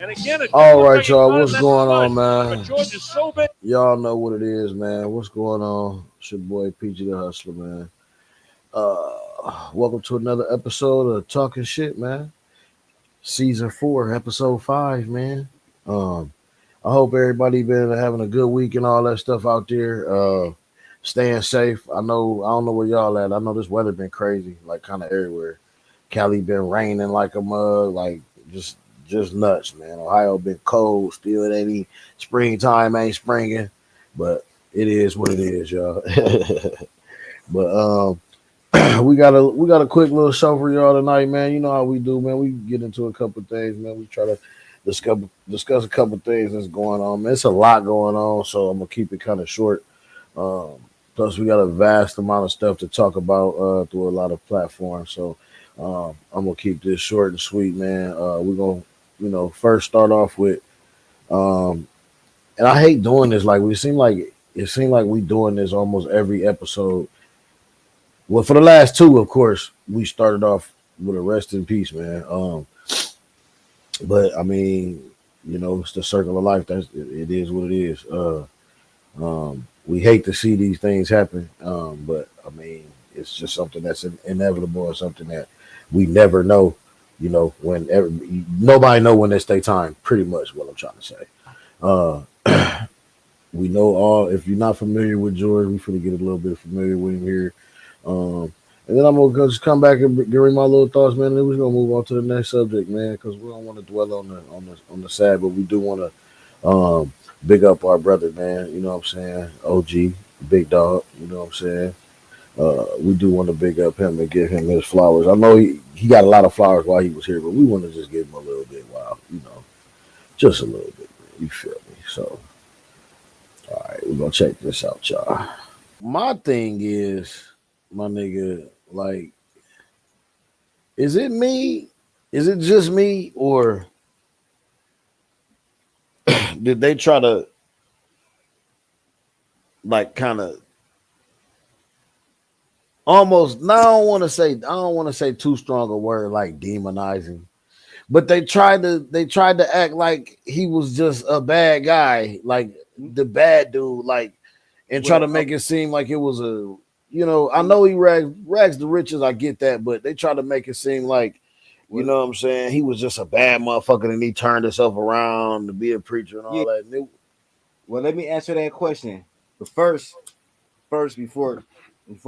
And again, all right, y'all. What's going on, man? George is so big. Y'all know what it is, man. What's going on? It's your boy PG the Hustler, man. Welcome to another episode of Talking Shit, man. Season 4, Episode 5, man. I hope everybody been having a good week and all that stuff out there. Staying safe. I don't know where y'all at. I know this weather been crazy, like kind of everywhere. Cali been raining like a mug, like just nuts, man. Ohio been cold, still it ain't springtime, ain't springing, but it is what it is, y'all. But we got a quick little show for y'all tonight, man. You know how we do, man. We get into a couple things, man. We try to discuss a couple things that's going on, man. It's a lot going on, so I'm gonna keep it kind of short. Plus, we got a vast amount of stuff to talk about through a lot of platforms, so I'm gonna keep this short and sweet, man. We're gonna, first start off with, and I hate doing this. Like it seemed like we doing this almost every episode. Well, for the last two, of course, we started off with a rest in peace, man. But I mean, it's the circle of life. It is what it is. We hate to see these things happen, but I mean, it's just something that's inevitable or something that we never know. Nobody know when it's their time. Pretty much what I'm trying to say. We know all. If you're not familiar with George, we're gonna get a little bit familiar with him here. And then I'm gonna just come back and give him my little thoughts, man. And then we're gonna move on to the next subject, man, because we don't want to dwell on the sad, but we do want to big up our brother, man. You know what I'm saying? OG, big dog. You know what I'm saying? We do want to big up him and give him his flowers. I know he got a lot of flowers while he was here, but we want to just give him a little bit while, just a little bit, man. You feel me? So, all right, we're gonna check this out, y'all. My thing is, my nigga, like, is it me? Is it just me, or did they try to, like, kind of almost? Now I don't want to say too strong a word like demonizing, but they tried to act like he was just a bad guy, like the bad dude, like, and try to make it seem like it was a. I know he rags the riches. I get that, but they try to make it seem like, you know what I'm saying, he was just a bad motherfucker and he turned himself around to be a preacher and all that. Well, let me answer that question. But first, before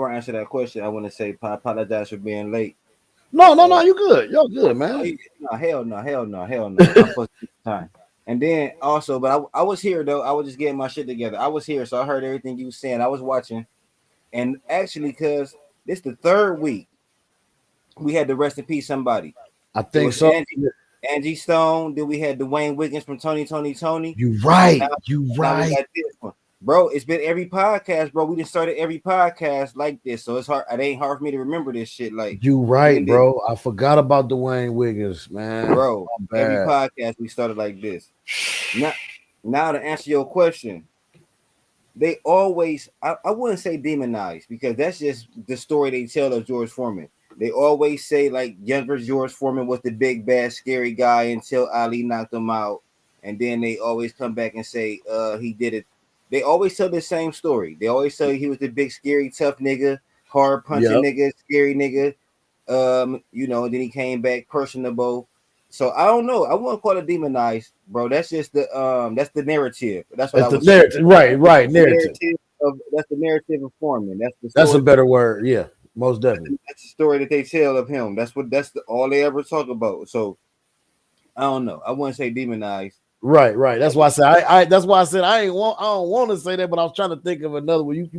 I answer that question, I want to say I apologize for being late. No, you good. Y'all good, man. No, hell no. I'm supposed to take time. And then also, but I was here though. I was just getting my shit together. I was here, so I heard everything you was saying. I was watching. And actually, because this is the third week, we had to rest in peace somebody. I think so. Angie Stone. Then we had Dwayne Wiggins from Tony. You right. You right. Bro, it's been every podcast, bro. We just started every podcast like this. So it's hard. It ain't hard for me to remember this shit. Like, you right, bro. I forgot about Dwayne Wiggins, man. Bro, every podcast we started like this. Now to answer your question. They always, I wouldn't say demonize, because that's just the story they tell of George Foreman. They always say like younger George Foreman was the big bad scary guy until Ali knocked him out, and then they always come back and say he did it. They always tell the same story. They always say he was the big scary tough nigga, hard punching nigga, scary nigga. And then he came back personable. So I don't know. I wouldn't call it demonized, bro. That's just the narrative. That's what I was narrative. Saying. Right. Narrative. That's the narrative of Foreman. That's a better word. Yeah, most definitely. That's the story that they tell of him. That's all they ever talk about. So I don't know. I wouldn't say demonized. Right. That's why I said that's why I said I don't want to say that, but I was trying to think of another one. You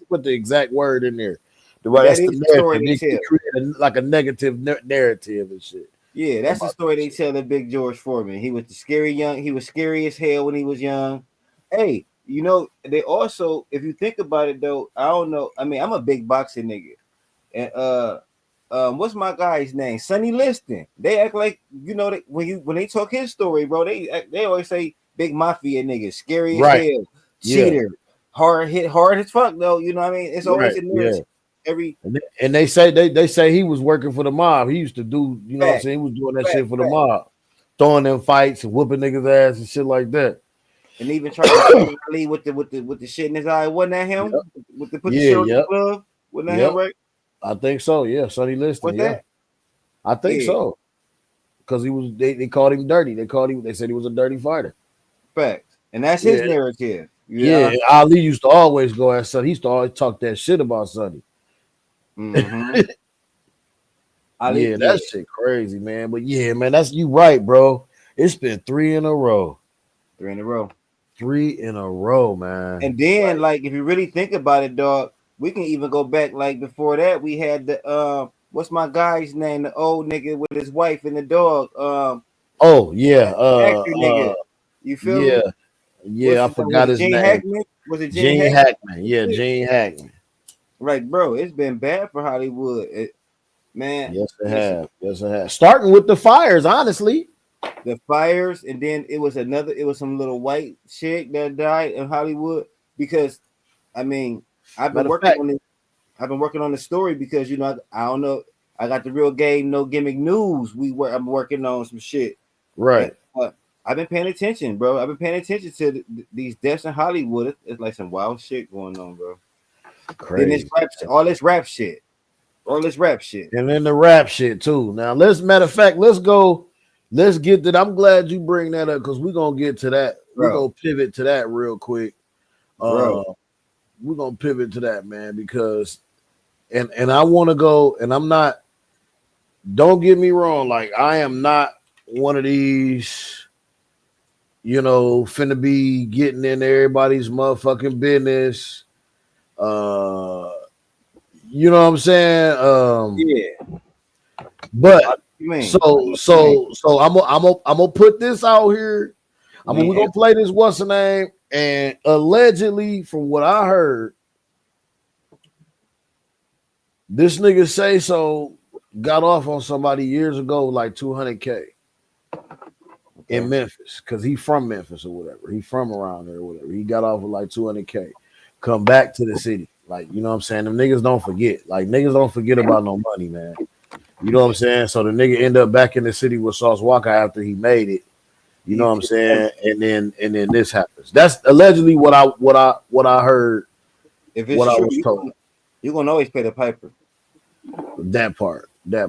put the exact word in there. That's the narrative. You create like a negative narrative and shit. Yeah, that's the story they tell of Big George Foreman. He was he was scary as hell when he was young. Hey, they also, if you think about it though, I don't know. I mean, I'm a big boxing nigga. And what's my guy's name? Sonny Liston. They act like, when they talk his story, bro, they always say big mafia nigga, scary as hell, cheater, hard as fuck though. You know what I mean? It's always a narrative. And they say he was working for the mob. He used to do, what I'm saying? He was doing that shit for the mob. throwing them fights and whooping niggas' ass and shit like that. And even trying to lead with the shit in his eye. Wasn't that him? Yep. With the put the shit on the glove? Wasn't that him, right? I think so. Yeah, Sonny Liston. What's that? I think so. Because they called him dirty. They said he was a dirty fighter. Facts. And that's his narrative. Yeah, Ali used to always go at Sonny. He used to always talk that shit about Sonny. Mm-hmm. That shit crazy, man. But yeah, man, that's you right, bro. It's been 3 in a row. 3 in a row. 3 in a row, man. And then, like, if you really think about it, dog, we can even go back. Like before that, we had the what's my guy's name? The old nigga with his wife and the dog. Oh yeah, actor nigga. You feel me? Yeah, I forgot his name. Hackman? Was it Gene Hackman? Yeah, Gene Hackman. Right, bro. It's been bad for Hollywood, man. Yes, it has. Yes, it has. Starting with the fires, honestly. The fires, and then it was some little white chick that died in Hollywood. Because, I mean, I've been working on the story because I don't know. I got the Real Game No Gimmick News. I'm working on some shit. Right. But I've been paying attention, bro. I've been paying attention to these deaths in Hollywood. It's like some wild shit going on, bro. Crazy. All this rap shit, and then the rap shit too. Now let's go. Let's get that. I'm glad you bring that up because we're gonna get to that. We're gonna pivot to that real quick. We're gonna pivot to that, man, because and I want to go, and I'm not. Don't get me wrong, like I am not one of these, finna be getting in everybody's motherfucking business. You know what I'm saying? Yeah. But so I'm gonna put this out here. We're gonna play this what's the name, and allegedly, from what I heard, this nigga say so got off on somebody years ago, like $200K in Memphis, because he from Memphis or whatever. He from around there or whatever. He got off with like $200K. Come back to the city. Like, you know what I'm saying? Them niggas don't forget. Like, niggas don't forget about no money, man. You know what I'm saying? So the nigga end up back in the city with Sauce Walka after he made it. You know what I'm saying? And then this happens. That's allegedly what I heard. If it's true, I was told. You're gonna always pay the piper. That part. So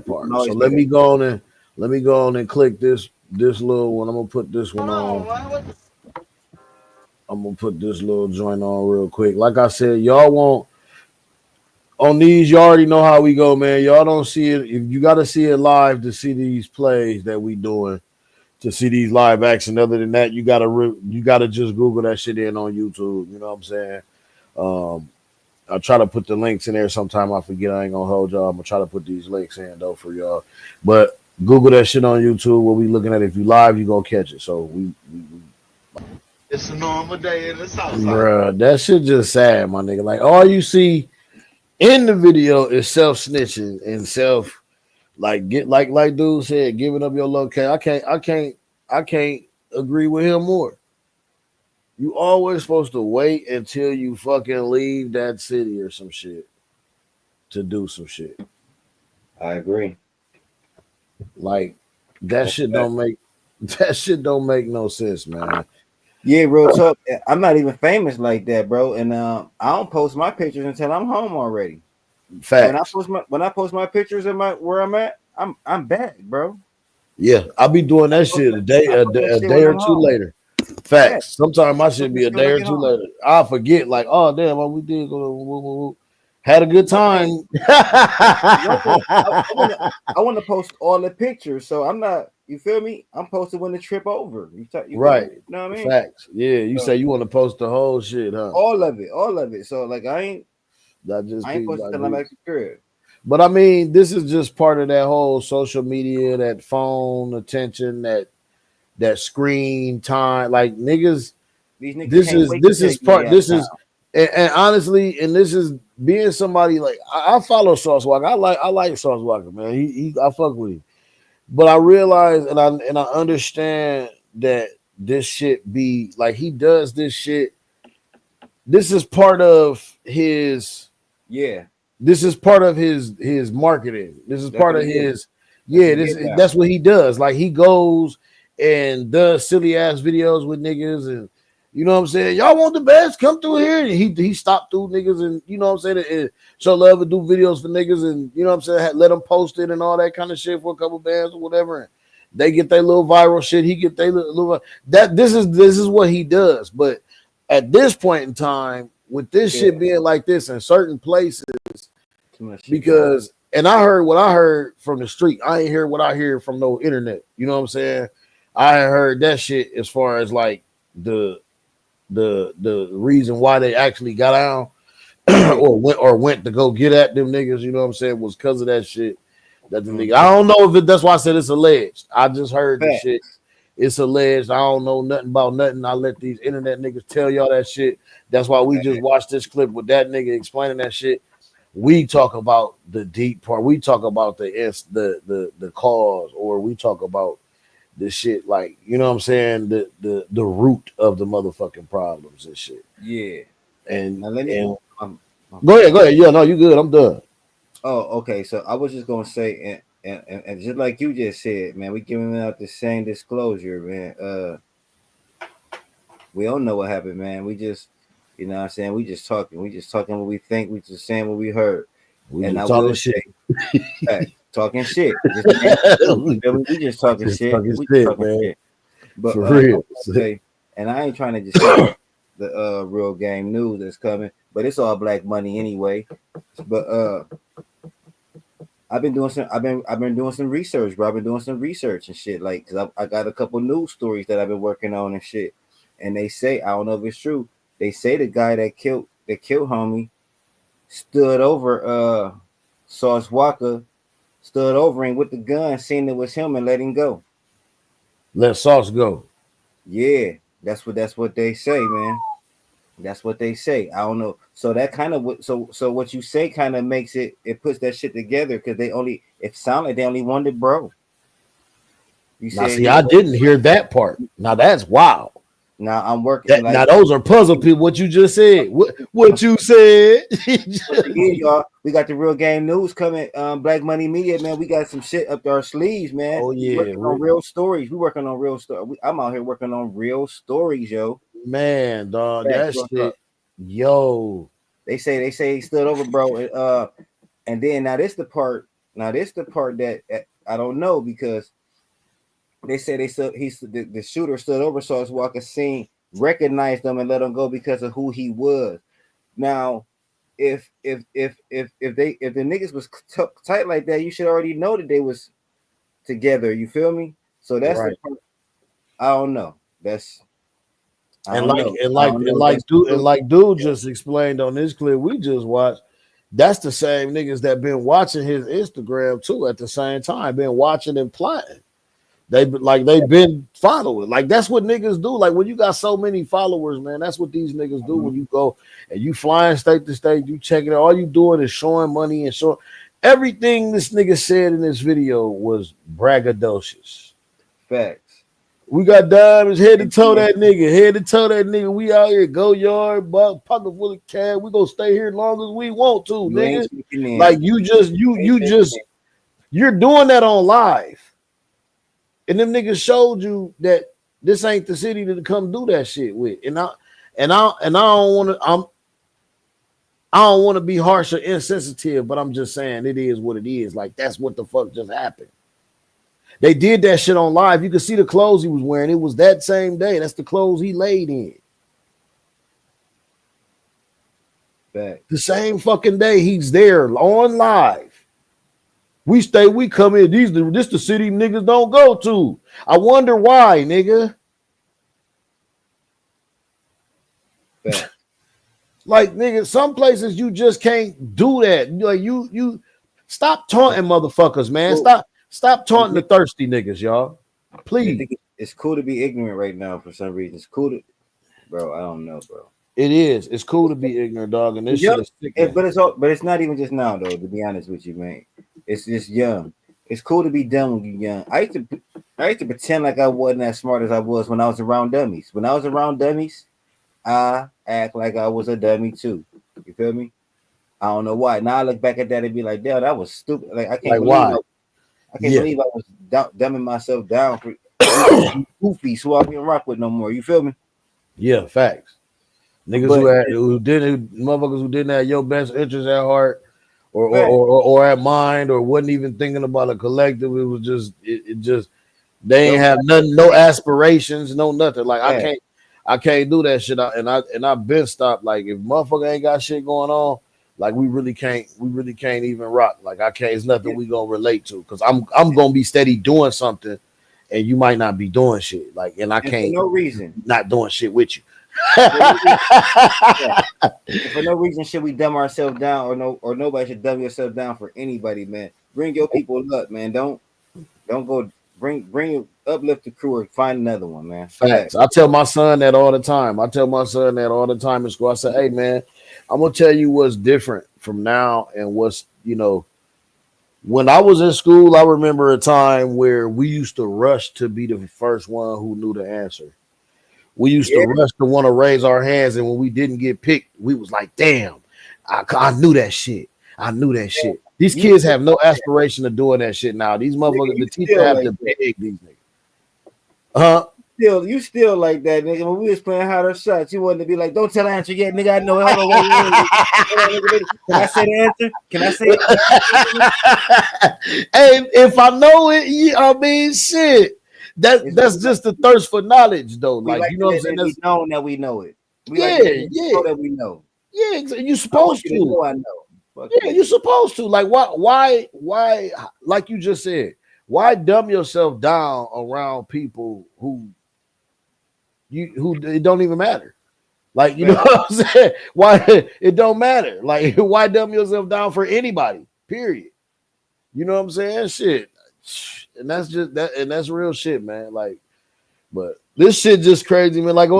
let me go on and click this little one. I'm gonna put this one on. I'm gonna put this little joint on real quick. Like I said, y'all won't on these. You already know how we go, man. Y'all don't see it. If you got to see it live to see these plays that we doing, to see these live action. Other than that, you gotta just Google that shit in on YouTube. You know what I'm saying? I try to put the links in there. Sometime I forget. I ain't gonna hold y'all. I'm gonna try to put these links in though for y'all. But Google that shit on YouTube. What we looking at? If you live, you gonna catch it. So we it's a normal day in the South Side. Bruh, that shit just sad, my nigga. Like all you see in the video is self snitching and self like dude said, giving up your location. I can't agree with him more. You always supposed to wait until you fucking leave that city or some shit to do some shit. I agree. Like that shit don't make no sense, man. Yeah, real talk. I'm not even famous like that, bro. And I don't post my pictures until I'm home already. Facts. When I post my pictures of where I'm at, I'm back, bro. Yeah, I'll be doing that shit a day or two later. Facts. Sometimes I should be a day or two later. I'll forget, like, oh damn, we did go had a good time. I want to post all the pictures, so I'm not. You feel me? I'm posting when the trip over. You right? You know what I mean? Facts. Yeah. You say you want to post the whole shit, huh? All of it. So like, I ain't posting till I'm at the crib. But I mean, this is just part of that whole social media, that phone attention, that screen time. Like niggas, this is and honestly, and this is being somebody like I follow Sauce Walka. I like Sauce Walka, man. I fuck with him. But I realize and I understand that this shit be like he does this shit. This is part of his This is part of his marketing. This is part of his that's what he does. Like he goes and does silly ass videos with niggas, and you know what I'm saying, y'all want the best, come through here. And he stopped through niggas, and you know what I'm saying, and show love and do videos for niggas, and you know what I'm saying, let them post it and all that kind of shit for a couple bands or whatever. And they get their little viral shit, he get their little that this is what he does. But at this point in time, with this shit being like this in certain places, because and I heard what I heard from the street. I ain't hear what I hear from no internet. You know what I'm saying? I heard that shit as far as like the reason why they actually got out or went to go get at them niggas, you know what I'm saying, was because of that shit. That the nigga, I don't know if that's why I said it's alleged. I just heard the shit. It's alleged. I don't know nothing about nothing. I let these internet niggas tell y'all that shit. That's why we just watched this clip with that nigga explaining that shit. We talk about the deep part. We talk about the cause, or we talk about the shit, like, you know what I'm saying, the root of the motherfucking problems and shit. Yeah. And, now let me, go ahead. Yeah, no, you good. I'm done. Oh, okay. So I was just gonna say, and just like you just said, man, we giving out the same disclosure, man. We don't know what happened, man. We just, you know what I'm saying, we just talking what we think, we just saying what we heard. We and just I talking shit. Talking shit. We just talking shit. Man. But for real. Okay, and I ain't trying to just say the real game news that's coming, but it's all black money anyway. But I've been doing some research, bro. I've been doing some research and shit, like, cause I got a couple news stories that I've been working on and shit. And they say, I don't know if it's true, they say the guy that killed homie stood over Sauce Walka, stood over him with the gun, seen it was him, and let him go. Let Sauce go. Yeah, that's what they say, man. That's what they say. I don't know. So that kind of so what you say kind of makes it puts that shit together, because it sounded like they only wanted bro. You now see, I didn't hear that part. Now that's wild. Now I'm working. Now those are puzzle people. What you just said. What you said. Y'all, we got the real game news coming. Black Money Media, man. We got some shit up our sleeves, man. Oh yeah, we working on real stories. We working on real stories. I'm out here working on real stories, yo. Man, dog, that shit. Yo, they say he stood over, bro. And then now this the part that I don't know, because they said the shooter stood over Sauce Walka, seen, recognized them, and let him go because of who he was. Now, if the niggas was tight like that, you should already know that they was together. You feel me? So that's right. I don't know. Dude just explained on this clip we just watched. That's the same niggas that been watching his Instagram too at the same time, been watching and plotting. They've been following. Like, that's what niggas do. Like, when you got so many followers, man, that's what these niggas do. When you go and you flying state to state, you checking it. All you doing is showing money and showing everything this nigga said in this video was braggadocious. Facts. We got diamonds head to toe that nigga. We out here, go yard, pocket full of cash. We gonna stay here as long as we want to, nigga. Like, you're doing that on live. And them niggas showed you that this ain't the city to come do that shit with. And I don't want to be harsh or insensitive, but I'm just saying it is what it is. Like, that's what the fuck just happened. They did that shit on live. You can see the clothes he was wearing. It was that same day. That's the clothes he laid in. Back. The same fucking day he's there on live. We come in. This the city niggas don't go to. I wonder why, nigga. Like, nigga, some places you just can't do that. Like, you stop taunting motherfuckers, man. Stop taunting the thirsty niggas, y'all. Please. It's cool to be ignorant right now for some reason. It's cool to, bro. I don't know, bro. It is. It's cool to be ignorant, dog. And this shit is sick. But it's not even just now, though. To be honest with you, man. It's just young. It's cool to be dumb when you're young. I used to pretend like I wasn't as smart as I was when I was around dummies. When I was around dummies, I act like I was a dummy too. You feel me? I don't know why. Now I look back at that and be like, damn, that was stupid. Like, I can't believe I was dumbing myself down. goofy, so I can't rock with no more. You feel me? Yeah, facts. Niggas motherfuckers who didn't have your best interest at heart or at mind, or wasn't even thinking about a collective. It was just it just they ain't have nothing, no aspirations, no nothing. Like I can't do that shit. I've been stopped. Like if motherfucker ain't got shit going on, like we really can't even rock. Like I can't. It's nothing we gonna relate to, because I'm gonna be steady doing something, and you might not be doing shit. Like and I can't for no reason not doing shit with you. For no reason should we dumb ourselves down, or nobody should dumb yourself down for anybody, man. Bring your people up, man. Don't go bring uplift the crew or find another one, man. Facts. I tell my son that all the time. In school. I say, hey man, I'm gonna tell you what's different from now and what's, when I was in school, I remember a time where we used to rush to be the first one who knew the answer. We used to rush to want to raise our hands, and when we didn't get picked, we was like, damn, I knew that shit. Shit. These kids have no aspiration of doing that shit now. These motherfuckers, the teacher have to beg these niggas. You still like that, nigga. When we was playing harder shots, you wanted to be like, don't tell the answer yet, nigga. I know it. Hold on, Can I say the answer? Can I say it? Hey, if I know it, I mean, shit. That's just the thirst for knowledge, though. Like you know what I'm saying? We know that we know it. Know that we know. Yeah, you supposed to. I know. Yeah, you're supposed to. Like, why? Like you just said, why dumb yourself down around people who it don't even matter? Like, you know what I'm saying? Why it don't matter? Like, why dumb yourself down for anybody? Period. You know what I'm saying? Shit. And that's just that, and that's real shit, man. Like, but this shit just crazy, man. Like,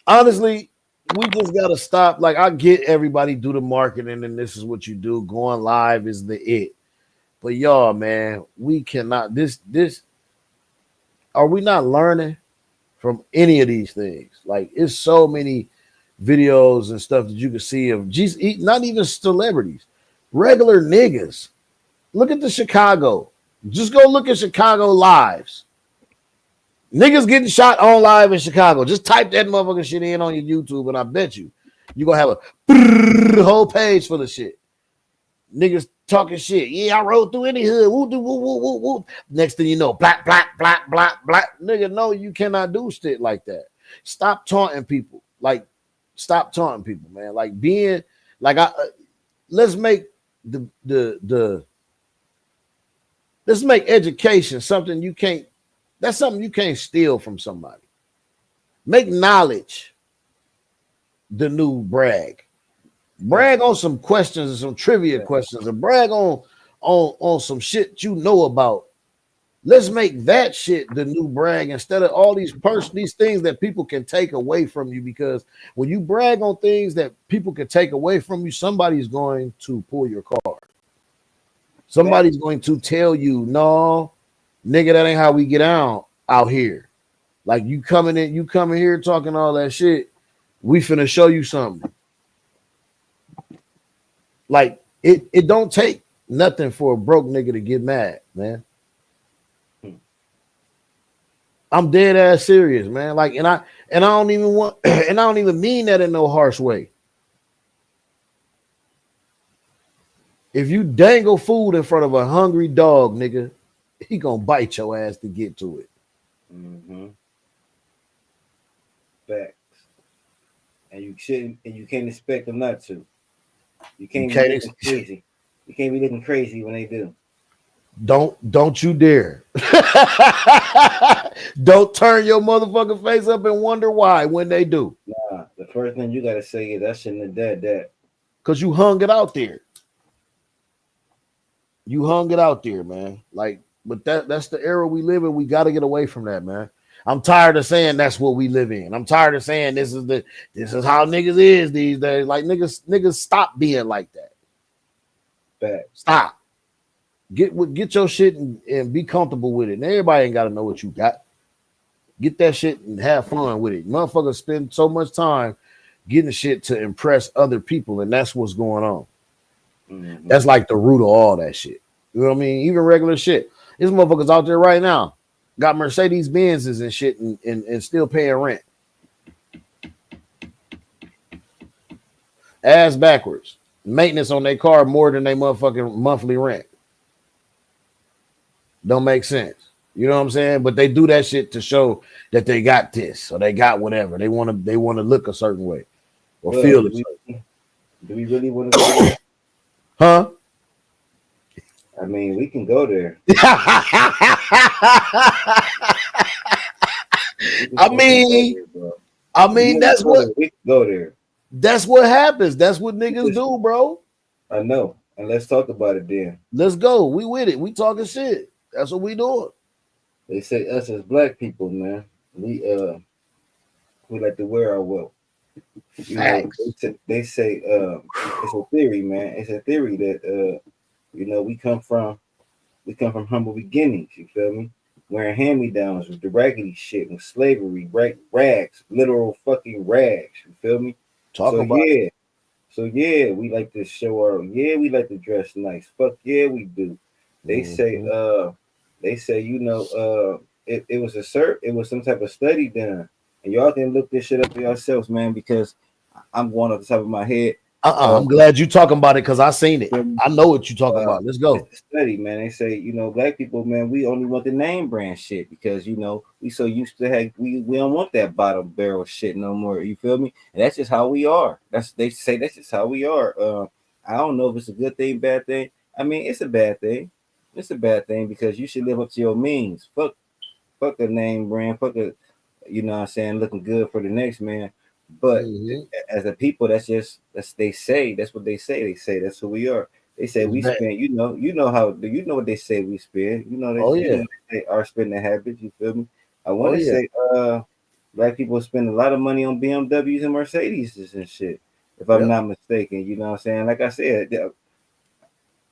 honestly, we just gotta stop. Like, I get everybody do the marketing, and this is what you do. Going live is the it. But y'all, man, we cannot. This are we not learning from any of these things? Like, it's so many videos and stuff that you can see of not even celebrities, regular niggas. Look at the Chicago. Just go look at Chicago lives. Niggas getting shot on live in Chicago. Just type that motherfucking shit in on your YouTube, and I bet you're going to have a whole page full of shit. Niggas talking shit. Yeah, I rode through any hood. Woo, woo, woo, woo, woo. Next thing you know, black. Nigga, no, you cannot do shit like that. Stop taunting people. Like, stop taunting people, man. Like, being, like, let's make let's make education something you can't. That's something you can't steal from somebody. Make knowledge the new brag. Brag on some questions and some trivia questions, and brag on some shit you know about. Let's make that shit the new brag instead of all these things that people can take away from you. Because when you brag on things that people can take away from you, somebody's going to pull your card. Somebody's going to tell you, no, nigga, that ain't how we get out here. Like, you coming here talking all that shit. We finna show you something. Like, it don't take nothing for a broke nigga to get mad, man. I'm dead ass serious, man. Like, and I don't even want, and I don't even mean that in no harsh way. If you dangle food in front of a hungry dog, nigga, he gonna bite your ass to get to it. Mm-hmm. Facts. And you shouldn't, and you can't expect them not to. You can't be looking crazy. You can't be looking crazy when they do. Don't you dare. Don't turn your motherfucking face up and wonder why when they do. Nah, the first thing you gotta say is I shouldn't have done that. Because you hung it out there. You hung it out there, man. Like, but that's the era we live in. We got to get away from that, man. I'm tired of saying that's what we live in. I'm tired of saying this is how niggas is these days. Like, niggas stop being like that. Facts. Stop. Get your shit and be comfortable with it. And everybody ain't got to know what you got. Get that shit and have fun with it. Motherfuckers spend so much time getting shit to impress other people, and that's what's going on. Mm-hmm. That's like the root of all that shit. You know what I mean? Even regular shit. There's motherfuckers out there right now got Mercedes Benzes and shit and still paying rent. Ass backwards. Maintenance on their car more than they motherfucking monthly rent. Don't make sense. You know what I'm saying? But they do that shit to show that they got this or they got whatever. They want to look a certain way or feel it. Do we really want to go there? Huh? I mean, we can go there. I mean, that's what we can go there. That's what happens. That's what niggas do, bro. I know. And let's talk about it then. Let's go. We with it. We talking shit. That's what we doing. They say us as black people, man, we like to wear our wealth. They say it's a theory, man. It's a theory that we come from humble beginnings. You feel me? Wearing hand-me-downs with the raggedy shit, with slavery, rags, literal fucking rags. You feel me? So we like to show our we like to dress nice. Fuck yeah, we do. They say it was some type of study done, and y'all can look this shit up for yourselves, man, because I'm going off the top of my head. I'm glad you talking about it because I seen it. I know what you talking about. Let's go. It's a study, man. They say, black people, man, we only want the name brand shit because we so used to we don't want that bottom barrel shit no more. You feel me? And that's just how we are. They say that's just how we are. I don't know if it's a good thing, bad thing. I mean, it's a bad thing. It's a bad thing because you should live up to your means. Fuck a name brand. Fuck a, looking good for the next man. But as a people, that's what they say. They say that's who we are. They say we spend. You know what they say we spend. They are spending habits. You feel me? I want to say black people spend a lot of money on BMWs and Mercedes and shit. If I'm not mistaken, you know what I'm saying. Like I said,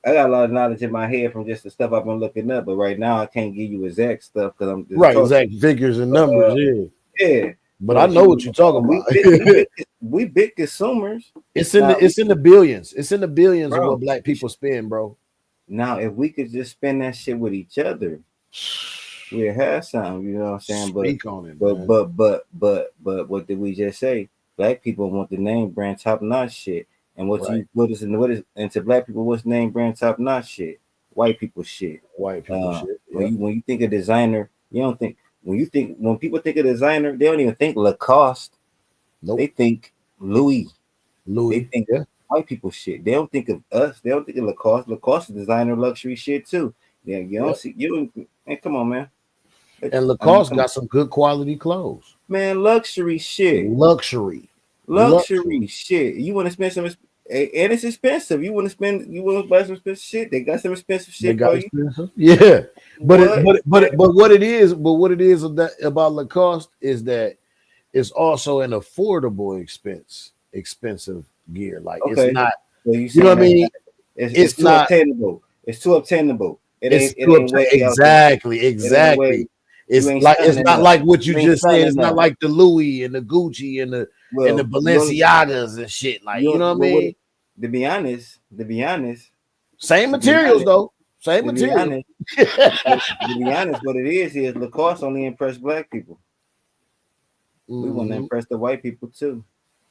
I got a lot of knowledge in my head from just the stuff I've been looking up. But right now, I can't give you exact stuff because I'm just exact figures and numbers. Yeah. But I know what you're talking about. We big consumers. It's in the billions. It's in the billions of what black people spend, bro. Now, if we could just spend that shit with each other, we'd have something. You know what I'm saying? Speak on it, but what did we just say? Black people want the name brand top notch shit. And what is to black people? What's name brand top notch shit? White people shit. White people shit. Yeah. When you think of designer, you don't think. When people think of designer, they don't even think Lacoste. Nope. They think Louis. They think white people shit. They don't think of us. They don't think of Lacoste. Lacoste is designer luxury shit too. Yeah, you don't see you. Man, come on, man. And Lacoste got some good quality clothes. Man, luxury shit. Luxury shit. You want to spend some, and it's expensive. You want to buy some expensive shit. They got some expensive shit for you. Yeah. But what it is about Lacoste is that it's also an affordable expensive gear. Like it's not, you know what I mean? It's too not obtainable. It's too obtainable. Exactly. It's not like what you just said. It's not like the Louis and the Gucci and the Balenciagas and shit. Like you know what I mean? To be honest, same materials though. Same material. To be honest, what it is Lacoste only impress black people. We want to impress the white people too.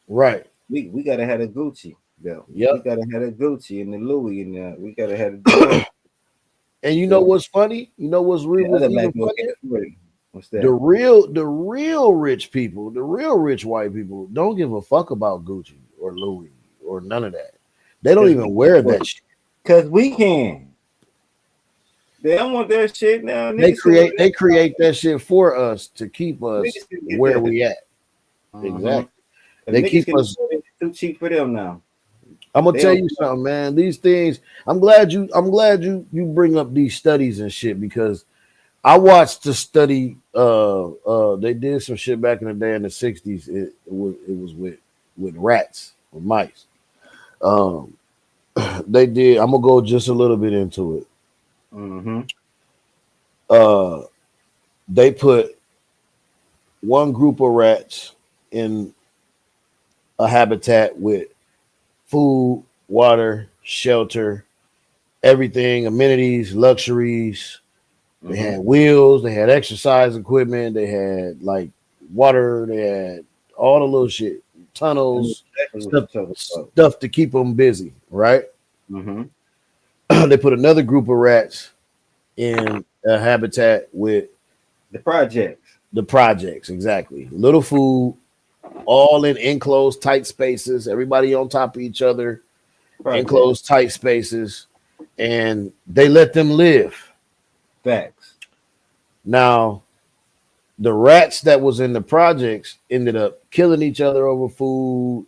Right. We gotta have a Gucci though. Yep. We gotta have a Gucci and the Louis and we gotta have a And you know what's funny? You know what's real funny? What's that? The real rich people, the real rich white people don't give a fuck about Gucci or Louis or none of that. They don't even wear that shit. Cause we can. They don't want that shit now. They create that shit for us to keep us where we at. Exactly. They keep us too cheap for them now. I'm gonna tell you something, man. These things, I'm glad you bring up these studies and shit because I watched the study. They did some shit back in the day in the 60s. It was with rats, with mice. They did. I'm gonna go just a little bit into it. They put one group of rats in a habitat with food, water, shelter, everything, amenities, luxuries, They had wheels, they had exercise equipment, they had like water, they had all the little shit, tunnels, stuff to keep them busy, right? They put another group of rats in a habitat with the projects, exactly. Little food, all in enclosed tight spaces, everybody on top of each other, enclosed tight spaces, and they let them live. Facts. Now, the rats that was in the projects ended up killing each other over food.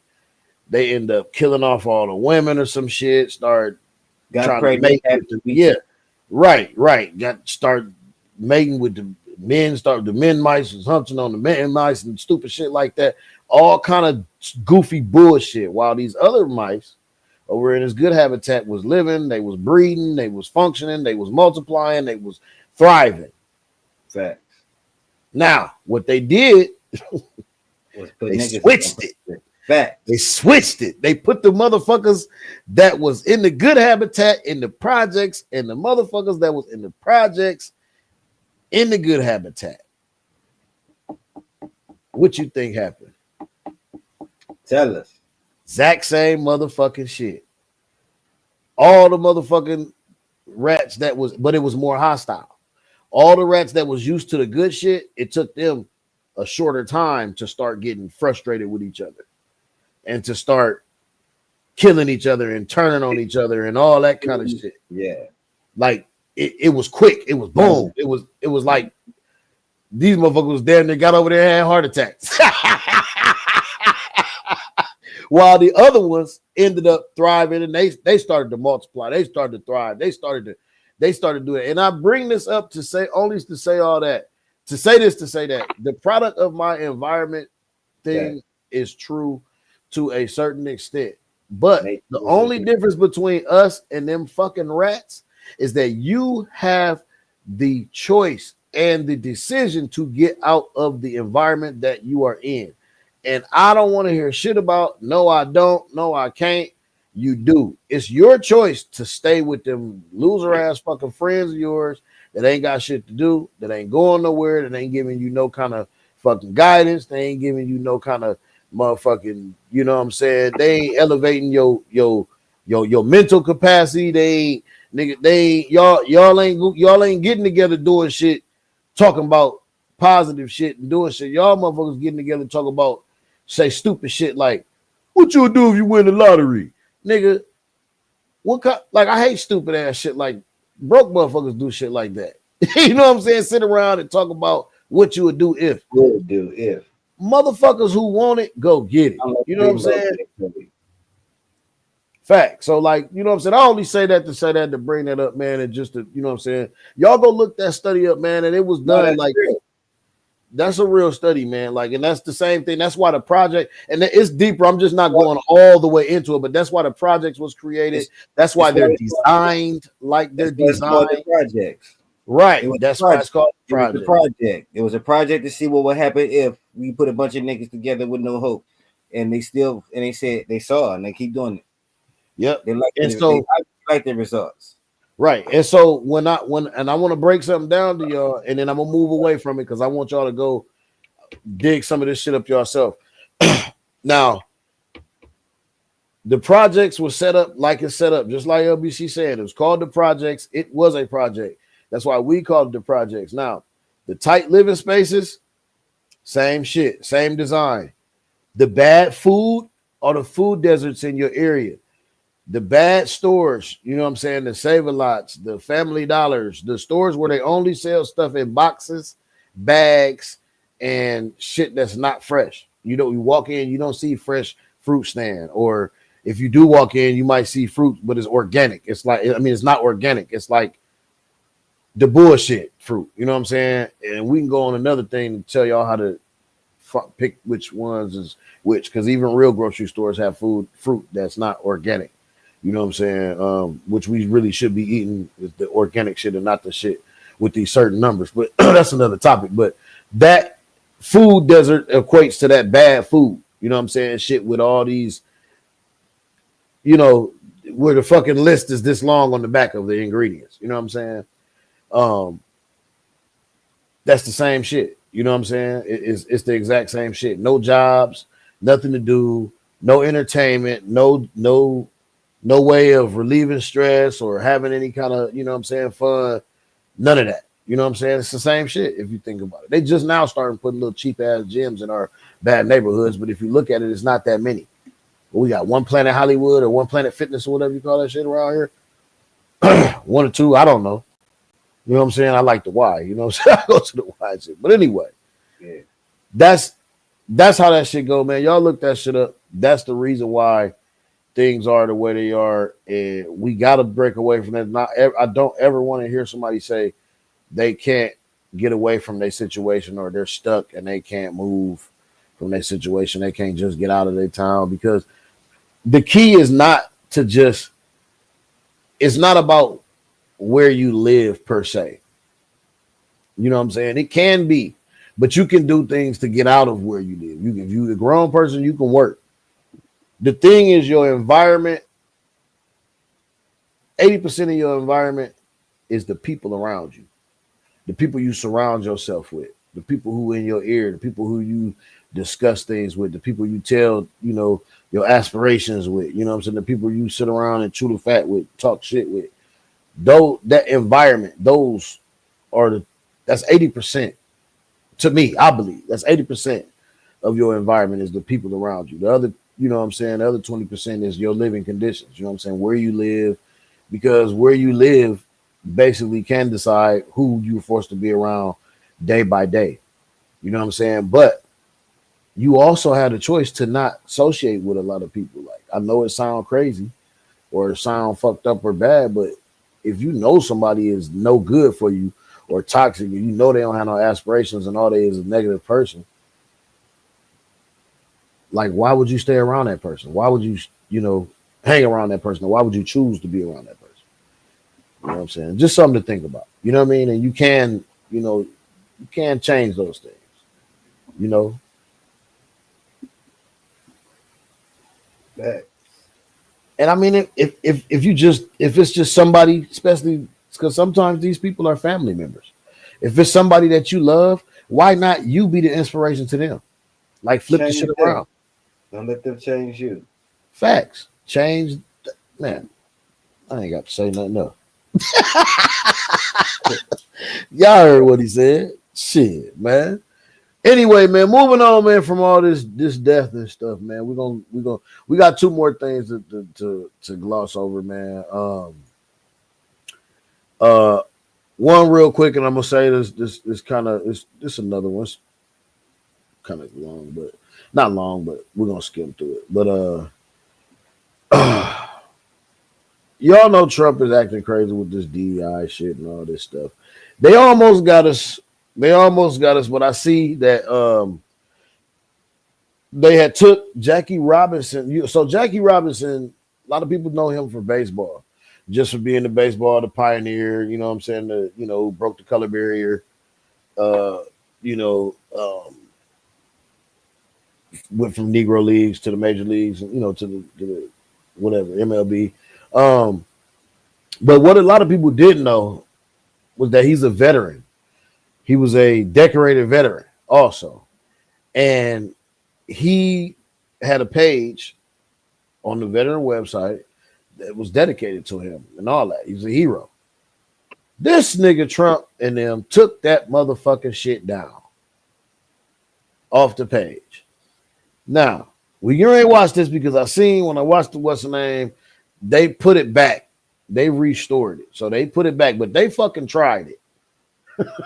They end up killing off all the women or some shit. Got trying pregnant. to mate with them. Yeah, right. Start mating with the men. The men mice was hunting on the men mice and stupid shit like that. All kind of goofy bullshit. While these other mice over in this good habitat was living, they was breeding, they was functioning, they was multiplying, they was thriving. Facts. Now, what they did, they switched it. Facts. They switched it. They put the motherfuckers that was in the good habitat in the projects and the motherfuckers that was in the projects in the good habitat. What you think happened? Tell us. Exact same motherfucking shit. All the motherfucking rats but it was more hostile. All the rats that was used to the good shit, it took them a shorter time to start getting frustrated with each other and to start killing each other and turning on each other and all that kind of shit. Yeah. Like it was quick. It was boom. It was like these motherfuckers damn near got over there and had heart attacks. While the other ones ended up thriving and they started to multiply. They started to thrive. They started doing it. And I bring this up to say all that, to say that the product of my environment thing is true to a certain extent. But the only difference between us and them fucking rats is that you have the choice and the decision to get out of the environment that you are in. And I don't want to hear shit about, no, I don't, no, I can't. You do. It's your choice to stay with them loser ass fucking friends of yours that ain't got shit to do, that ain't going nowhere, that ain't giving you no kind of fucking guidance, they ain't giving you no kind of motherfucking, you know what I'm saying? They ain't elevating your mental capacity. They ain't y'all ain't getting together doing shit, talking about positive shit and doing shit. Y'all motherfuckers getting together talking about say stupid shit like, what you'll do if you win the lottery? Nigga, I hate stupid ass shit like broke motherfuckers do shit like that. You know what I'm saying? Sit around and talk about what you would do if. Motherfuckers who want it, go get it. You know what I'm saying? Fact. So, like, you know what I'm saying? I only say that to bring that up, man, and just to, you know what I'm saying? Y'all go look that study up, man, and it was done that's a real study, man. Like, and that's the same thing. That's why the project, and it's deeper. I'm just not going all the way into it, but that's why the projects was created. That's why they're designed like they're designed. Projects. Right. That's why it's called project. It was a project to see what would happen if we put a bunch of niggas together with no hope. And they said they saw and they keep doing it. Yep. They like the results. Right. And so when I want to break something down to y'all, and then I'm gonna move away from it because I want y'all to go dig some of this shit up yourself. Now, the projects were set up like it's set up, just like LBC said. It was called the projects. It was a project. That's why we called it the projects. Now, the tight living spaces, same shit, same design. The bad food are the food deserts in your area. The bad stores, you know what I'm saying? The Save-A-Lots, the Family Dollars, the stores where they only sell stuff in boxes, bags, and shit that's not fresh. You know, you walk in, you don't see fresh fruit stand. Or if you do walk in, you might see fruit, but it's organic. It's like, I mean, it's not organic. It's like the bullshit fruit. You know what I'm saying? And we can go on another thing to tell y'all how to pick which ones is which, because even real grocery stores have fruit that's not organic. You know what I'm saying? Which we really should be eating is the organic shit and not the shit with these certain numbers. But that's another topic. But that food desert equates to that bad food. You know what I'm saying? Shit with all these, you know, where the fucking list is this long on the back of the ingredients. You know what I'm saying? That's the same shit. You know what I'm saying? It's the exact same shit. No jobs, nothing to do, no entertainment, no way of relieving stress or having any kind of, you know what I'm saying, fun. None of that. You know what I'm saying? It's the same shit if you think about it. They just now starting putting little cheap ass gyms in our bad neighborhoods, but if you look at it, it's not that many. We got One Planet Hollywood or One Planet Fitness or whatever you call that shit around here. One or two, I don't know. You know what I'm saying? I like the Y. You know what I'm saying? I go to the Y shit. But anyway, Yeah. that's how that shit go, man. Y'all look that shit up. That's the reason why things are the way they are, and we got to break away from that. I don't ever want to hear somebody say they can't get away from their situation or they're stuck and they can't move from their situation. They can't just get out of their town, because the key is not to just, it's not about where you live per se. You know what I'm saying? It can be, but you can do things to get out of where you live. If you're a grown person, you can work. The thing is, your environment, 80% of your environment is the people around you, the people you surround yourself with, the people who in your ear, the people who you discuss things with, the people you tell, you know, your aspirations with, you know what I'm saying, the people you sit around and chew the fat with, talk shit with. Though that environment, that's 80%. To me, I believe that's 80% of your environment is the people around you. The other, you know what I'm saying, the other 20% is your living conditions. You know what I'm saying, where you live, because where you live basically can decide who you're forced to be around day by day. You know what I'm saying? But you also had a choice to not associate with a lot of people. Like, I know it sounds crazy or it sound fucked up or bad, but if you know somebody is no good for you or toxic, and you know they don't have no aspirations and all they is a negative person, like, why would you stay around that person? Why would you, you know, hang around that person? Or why would you choose to be around that person? You know what I'm saying? Just something to think about. You know what I mean? And you can, you know, you can change those things. You know? That. And I mean, if it's just somebody, especially because sometimes these people are family members. If it's somebody that you love, why not you be the inspiration to them? Like, flip the shit around. Don't let them change you. Facts. Change. Man, I ain't got to say nothing else. Y'all heard what he said. Shit, man. Anyway, man, moving on, man, from all this death and stuff, man. We got two more things to gloss over, man. One real quick, and I'm gonna say this kind of this another one. It's kind of long, but not long, but we're gonna skim through it. But y'all know Trump is acting crazy with this DEI shit and all this stuff. They almost got us. But I see that they had took Jackie Robinson. So Jackie Robinson, a lot of people know him for baseball, just for being the pioneer. You know what I'm saying? Who broke the color barrier. Went from Negro leagues to the major leagues, and to the whatever MLB. But what a lot of people didn't know was that he's a veteran. He was a decorated veteran also. And he had a page on the veteran website that was dedicated to him and all that. He's a hero. This nigga Trump and them took that motherfucking shit down off the page. Now, we ain't watch this because I seen when I watched the what's the name, they put it back. They restored it. So they put it back, but they fucking tried it.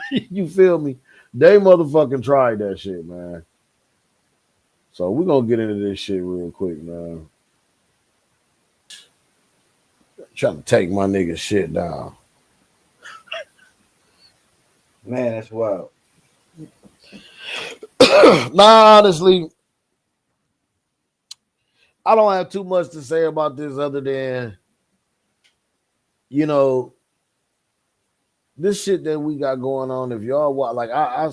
You feel me? They motherfucking tried that shit, man. So we're gonna get into this shit real quick, man. Trying to take my nigga shit down. Man, that's wild. Nah, honestly, I don't have too much to say about this other than, this shit that we got going on. If y'all watch, like I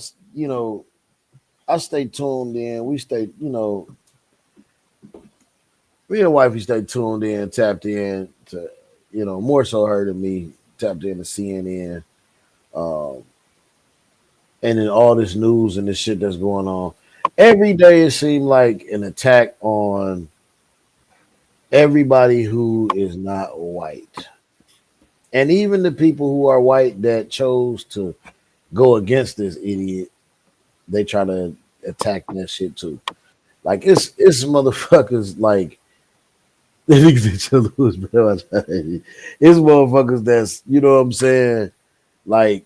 stay tuned in. We stay, me and wifey stay tuned in, tapped in to, more so her than me, tapped in to CNN. and then all this news and this shit that's going on. Every day it seemed like an attack on everybody who is not white. And even the people who are white that chose to go against this idiot, they try to attack that shit too. Like it's motherfuckers like it's motherfuckers that's, you know what I'm saying? Like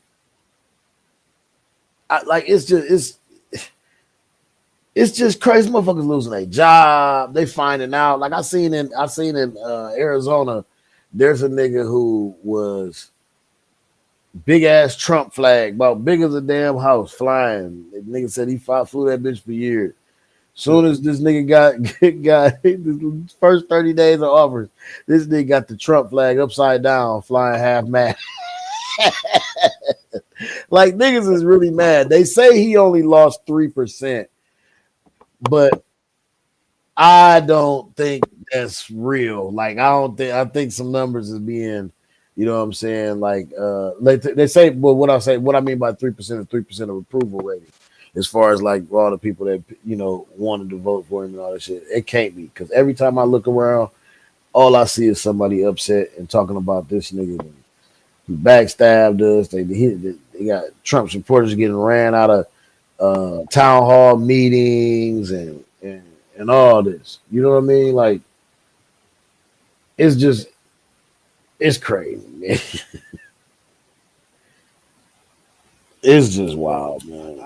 it's just crazy. Motherfuckers losing their job. They finding out. Like I seen in Arizona, there's a nigga who was big ass Trump flag, about big as a damn house, flying. The nigga said he flew that bitch for years. Soon as this nigga got his first 30 days of office, this nigga got the Trump flag upside down, flying half mast. Like niggas is really mad. They say he only lost 3%, but I don't think that's real. Like I think some numbers is being, you know what I'm saying? Like they say, well, what I mean by 3% is 3% of approval rating. As far as like all the people that, you know, wanted to vote for him and all that shit, it can't be, because every time I look around, all I see is somebody upset and talking about this nigga who backstabbed us. They got Trump supporters getting ran out of town hall meetings and all this. You know what I mean? Like it's crazy, man. It's just wild, man.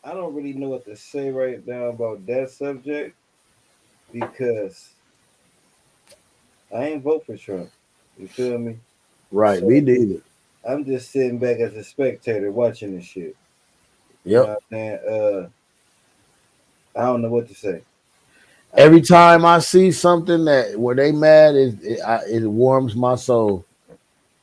I don't really know what to say right now about that subject, because I ain't vote for Trump. You feel me? Right, So me neither. I'm just sitting back as a spectator watching this shit. Yep. You know what I'm saying? I don't know what to say. Every time I see something that where they mad, it warms my soul,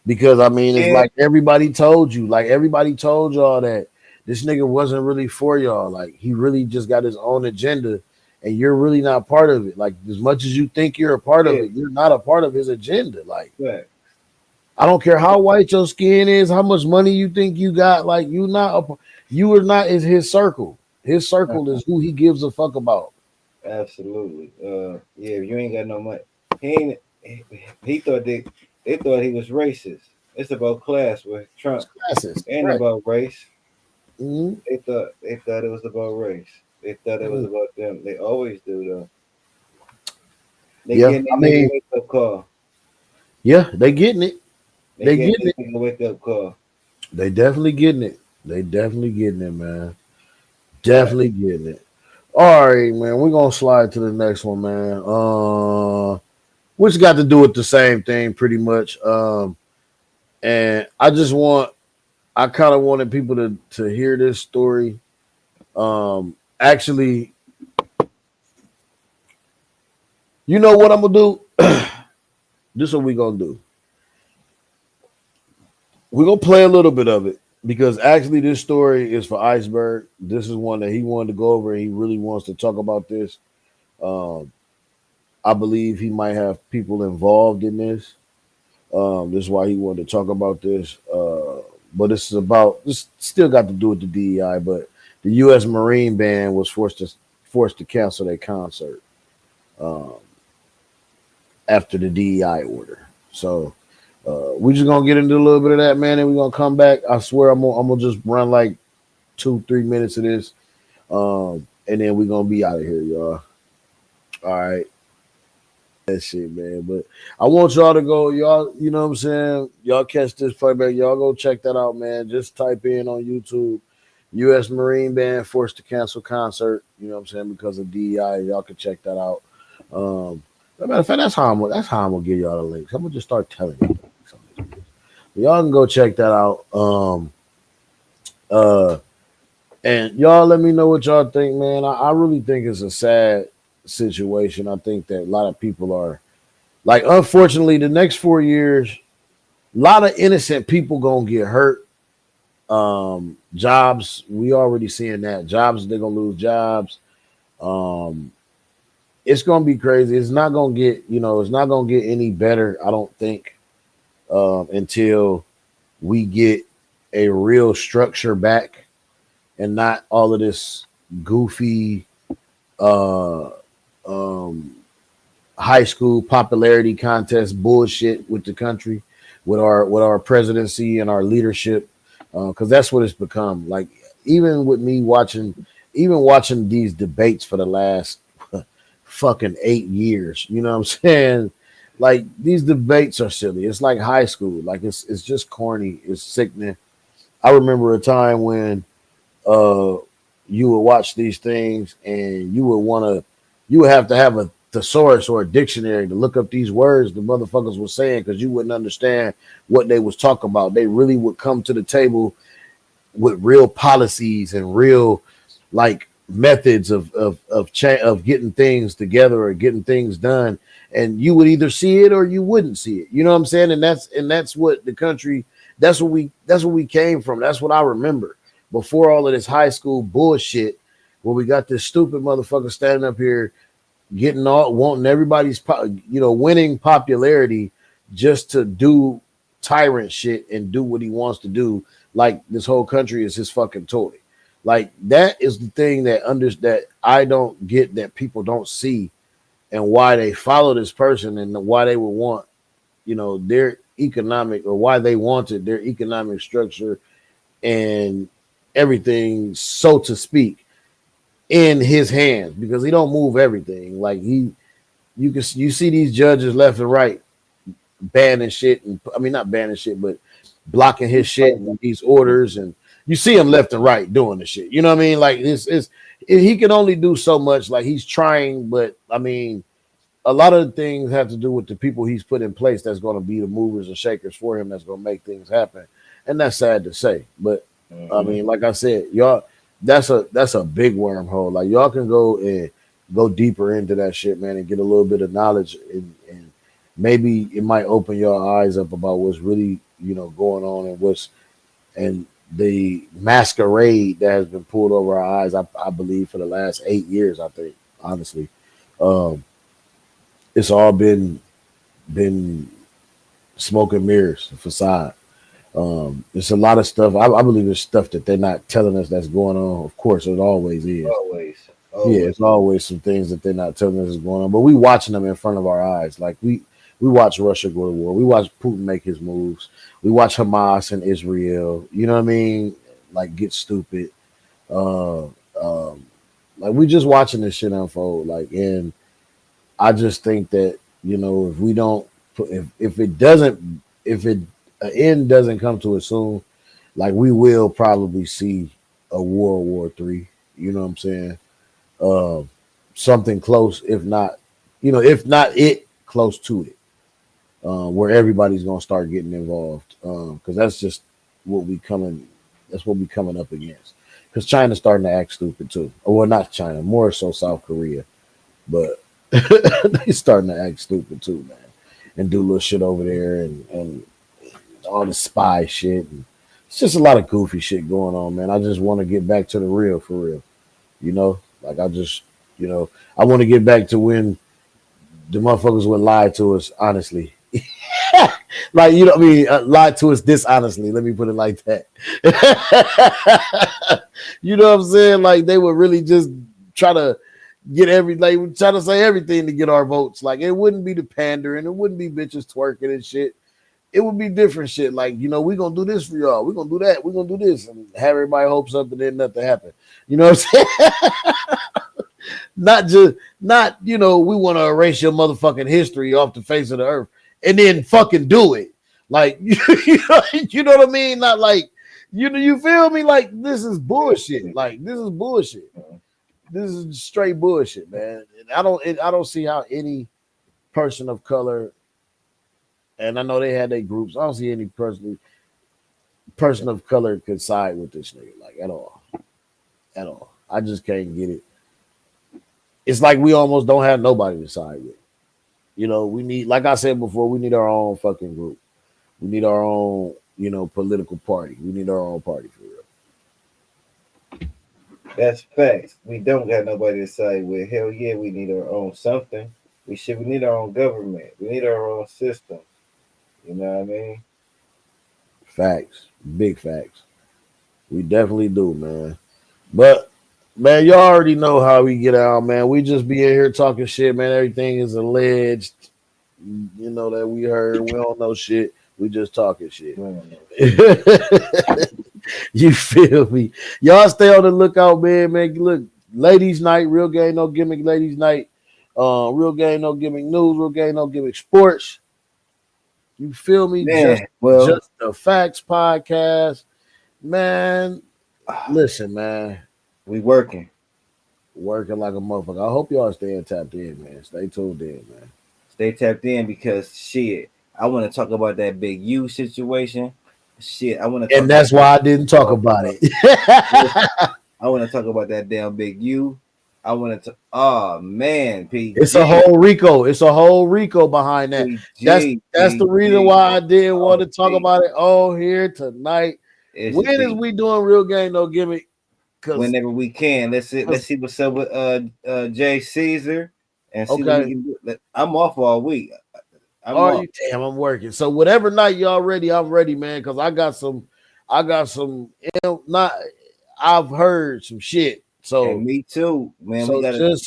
because I mean it's like everybody told you, like everybody told y'all that this nigga wasn't really for y'all. Like he really just got his own agenda, and you're really not part of it. Like as much as you think you're a part of it, you're not a part of his agenda. Like I don't care how white your skin is, how much money you think you got. Like you are not is his circle. His circle is who he gives a fuck about. Absolutely. Yeah, if you ain't got no money, he thought they thought he was racist. It's about class with Trump. Classist, ain't about race. Mm-hmm. They thought it was about race. They thought it was about them. They always do though. They getting a wake up call. Yeah, they getting it. They getting it. A wake up call. They definitely getting it. They definitely getting it, man. Definitely getting it. All right, man. We're gonna slide to the next one, man. Which got to do with the same thing, pretty much. And I kind of wanted people to hear this story. Actually, you know what I'm gonna do? This is what we're gonna do. We're gonna play a little bit of it, because actually this story is for Iceberg. This is one that he wanted to go over, and he really wants to talk about this. I believe he might have people involved in this. This is why he wanted to talk about this. But this still got to do with the DEI, but the U.S. Marine Band was forced to cancel their concert after the DEI order. So we're just gonna get into a little bit of that, man, and we're gonna come back. I swear I'm gonna just run like 2-3 minutes of this, and then we're gonna be out of here, y'all. All right. That shit, man. But I want y'all to go, y'all, you know what I'm saying? Y'all catch this playback. Y'all go check that out, man. Just type in on YouTube, U.S. Marine Band forced to cancel concert, you know what I'm saying, because of DEI. Y'all can check that out. Matter of fact, that's how I'm gonna give y'all the links. I'm gonna just start telling you. Y'all can go check that out. And y'all let me know what y'all think, man. I really think it's a sad situation. I think that a lot of people are like, unfortunately, the next 4 years, a lot of innocent people gonna get hurt. Jobs, we already seeing that. Jobs, they're gonna lose jobs. It's gonna be crazy. It's not gonna get, it's not gonna get any better, I don't think, until we get a real structure back and not all of this goofy uh high school popularity contest bullshit with the country, with our presidency and our leadership, because that's what it's become. Like even with me watching these debates for the last fucking 8 years, you know what I'm saying? Like these debates are silly. It's like high school. Like it's just corny. It's sickening. I remember a time when uh you would watch these things and you would have to have a thesaurus or a dictionary to look up these words the motherfuckers were saying because you wouldn't understand what they was talking about. They really would come to the table with real policies and real like methods of getting things together or getting things done, and you would either see it or you wouldn't see it. You know what I'm saying? And that's what the country. That's what we came from. That's what I remember before all of this high school bullshit. When we got this stupid motherfucker standing up here getting all wanting everybody's winning popularity just to do tyrant shit and do what he wants to do, like this whole country is his fucking toy. Like that is the thing that I don't get, that people don't see, and why they follow this person and why they would want their economic, or why they wanted their economic structure and everything, so to speak, in his hands, because he don't move everything. Like you see these judges left and right banning shit, and I mean not banning shit, but blocking his shit and these orders, and you see him left and right doing the shit. You know what I mean? Like he can only do so much. Like he's trying, but I mean, a lot of things have to do with the people he's put in place that's going to be the movers and shakers for him, that's going to make things happen. And that's sad to say, but I mean, like I said, y'all, that's a big wormhole. Like y'all can go deeper into that shit, man, and get a little bit of knowledge, and maybe it might open your eyes up about what's really going on, and the masquerade that has been pulled over our eyes. I believe for the last 8 years. I think honestly, it's all been smoke and mirrors, a facade. There's a lot of stuff. I believe there's stuff that they're not telling us that's going on. Of course, it always is. Always. Yeah, it's always some things that they're not telling us is going on. But we watching them in front of our eyes. Like we watch Russia go to war. We watch Putin make his moves. We watch Hamas and Israel. You know what I mean? Like get stupid. Like we just watching this shit unfold. Like, and I just think that if we don't, if an end doesn't come to it soon, like we will probably see a World War III. You know what I'm saying? Something close, if not it, close to it, where everybody's gonna start getting involved, because that's just what we coming. That's what we coming up against. Because China's starting to act stupid too. Or well, not China, more so South Korea, but they starting to act stupid too, man, and do little shit over there, and all the spy shit. And it's just a lot of goofy shit going on, man. I just want to get back to the real, for real. Like I just, I want to get back to when the motherfuckers would lie to us honestly. Like, lied to us dishonestly. Let me put it like that. You know what I'm saying? Like they would really just try to get try to say everything to get our votes. Like it wouldn't be the pandering, it wouldn't be bitches twerking and shit. It would be different shit. Like, we're gonna do this for y'all, we're gonna do that, we're gonna do this, and have everybody hopes up and then nothing happen. You know what I'm saying? not we want to erase your motherfucking history off the face of the earth and then fucking do it. Like you know what I mean? Not like you feel me? Like this is bullshit. Like this is bullshit. This is straight bullshit, man. I don't see how any person of color, and I know they had their groups, I don't see any person of color could side with this nigga, like at all. I just can't get it. It's like we almost don't have nobody to side with. We need, like I said before, we need our own fucking group. We need our own, political party. We need our own party for real. That's facts. We don't got nobody to side with. Hell yeah, we need our own something. We need our own government. We need our own system. You know what I mean? Facts. Big facts. We definitely do, man. But man, y'all already know how we get out, man. We just be in here talking shit, man. Everything is alleged. You know that we heard. We don't know shit. We just talking shit. You feel me? Y'all stay on the lookout, man. Man, look, ladies' night, real game, no gimmick. Ladies' night, real game, no gimmick. News, real game, no gimmick. Sports. You feel me? Man, well, just the facts podcast, man. Listen, man. We working like a motherfucker. I hope y'all staying tapped in, man. Stay tuned in, man. Stay tapped in because shit, I want to talk about that Big U situation. Shit, I want to, and that's why I didn't talk about it. I want to talk about that damn Big U. I want to. Oh man, PG. It's a whole Rico. It's a whole Rico behind that. PG, that's the reason why I didn't want to talk about it on here tonight. When is we doing real game, no gimmick? Whenever we can. Let's see what's up with Jay Caesar and see what we can do. I'm off all week. You damn, I'm working. So whatever night y'all ready, I'm ready, man. Cause I got some. I've heard some shit. So and me too, man. So we gotta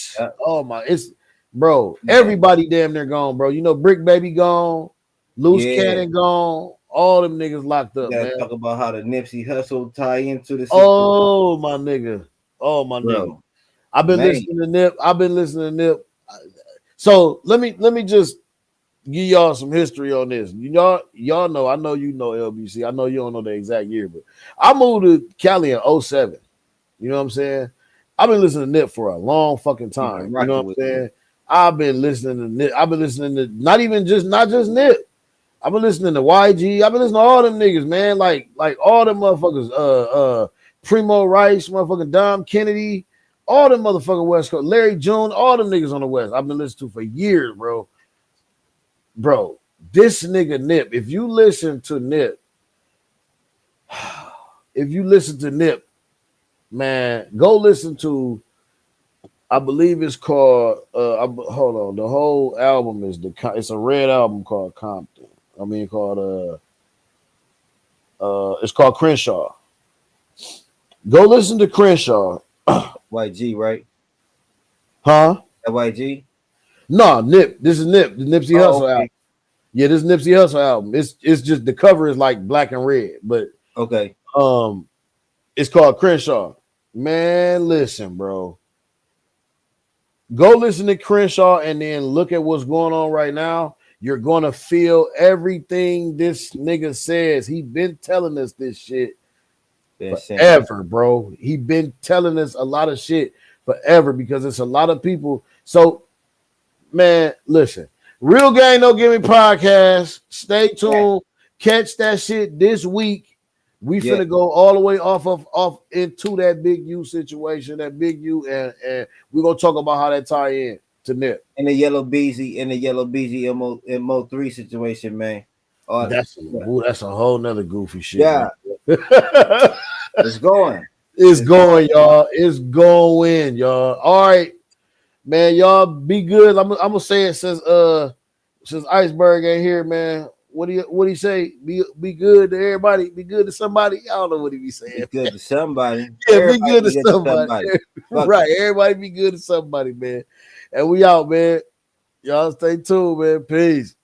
oh my, it's bro. Everybody damn near gone, bro. You know, Brick Baby gone, Loose Cannon gone. All them niggas locked up, man. Talk about how the Nipsey Hussle tie into the system. Oh my nigga. Nigga. I've been listening to Nip. So let me just give y'all some history on this. Y'all know, I know you know LBC. I know you don't know the exact year, but I moved to Cali in 07. You know what I'm saying? I've been listening to Nip for a long fucking time. You know what I'm saying? I've been listening to Nip. I've been listening to not just Nip. I've been listening to YG. I've been listening to all them niggas, man. Like all them motherfuckers. Primo Rice, motherfucking Dom Kennedy, all them motherfucking West Coast. Larry June, all them niggas on the West. I've been listening to for years, bro. Bro, this nigga Nip. If you listen to Nip, man, go listen to. I believe it's called. Hold on. The whole album is it's a red album called Compton. I mean, it's called Crenshaw. Go listen to Crenshaw. YG, right? Huh? YG? No, Nip. This is Nip. The Nipsey Hussle album. Yeah, this Nipsey Hussle album. It's just the cover is like black and red, but okay. It's called Crenshaw. Man, listen, bro. Go listen to Crenshaw and then look at what's going on right now. You're gonna feel everything this nigga says. He been telling us this shit forever, bro. He been telling us a lot of shit forever because it's a lot of people. So, man, listen. Real Gang No Gimme podcast. Stay tuned. Catch that shit this week. We finna go all the way off into that Big U situation, that Big U, and we're gonna talk about how that tie in to Nip. In the Yellow Beezy MO3 situation, man. That's a whole nother goofy shit. Yeah. It's going. It's going, y'all. It's going, y'all. All right, man. Y'all be good. I'm gonna say it since Iceberg ain't here, man. What do he say? Be good to everybody. Be good to somebody. I don't know what he be saying. Be good to somebody. Yeah, everybody be good to somebody. Right. Everybody be good to somebody, man. And we out, man. Y'all stay tuned, man. Peace.